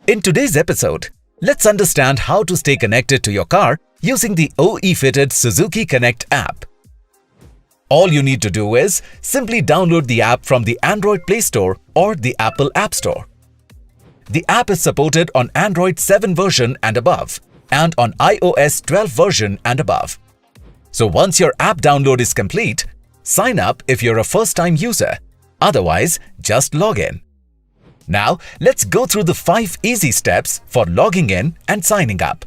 In today's episode, let's understand how to stay connected to your car using the OE-fitted Suzuki Connect app. All you need to do is simply download the app from the Android Play Store or the Apple App Store. The app is supported on Android 7 version and above and on iOS 12 version and above. So once your app download is complete, sign up if you're a first-time user. Otherwise, just log in. Now, let's go through the 5 easy steps for logging in and signing up.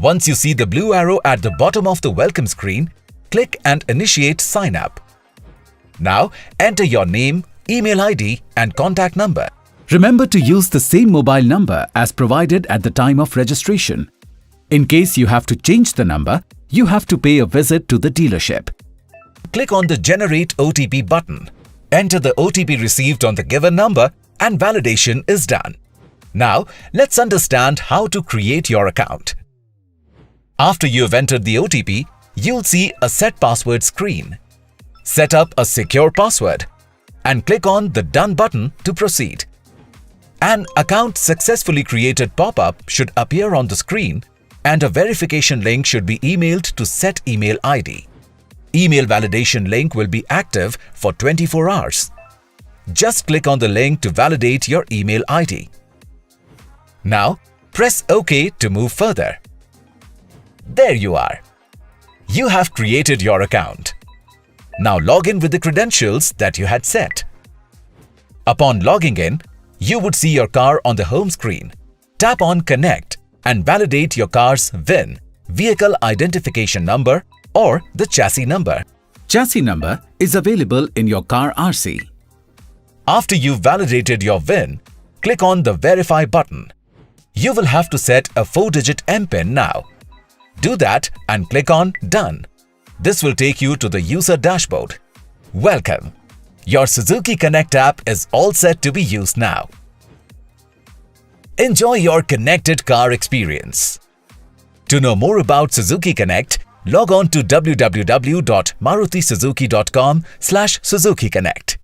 Once you see the blue arrow at the bottom of the welcome screen, click and initiate sign up. Now, enter your name, email ID and contact number. Remember to use the same mobile number as provided at the time of registration. In case you have to change the number, you have to pay a visit to the dealership. Click on the Generate OTP button. Enter the OTP received on the given number and validation is done. Now, let's understand how to create your account. After you have entered the OTP, you'll see a Set Password screen. Set up a secure password and click on the Done button to proceed. An Account Successfully Created pop-up should appear on the screen and a verification link should be emailed to Set Email ID. Email validation link will be active for 24 hours. Just click on the link to validate your email ID. Now, press OK to move further. There you are. You have created your account. Now log in with the credentials that you had set. Upon logging in, you would see your car on the home screen. Tap on Connect and validate your car's VIN, Vehicle Identification Number, or the chassis number. Chassis number is available in your car RC. After you've validated your VIN, click on the Verify button. You will have to set a 4-digit MPIN now. Do that and click on Done. This will take you to the user dashboard. Welcome! Your Suzuki Connect app is all set to be used now. Enjoy your connected car experience. To know more about Suzuki Connect, log on to www.marutisuzuki.com/Suzuki Connect.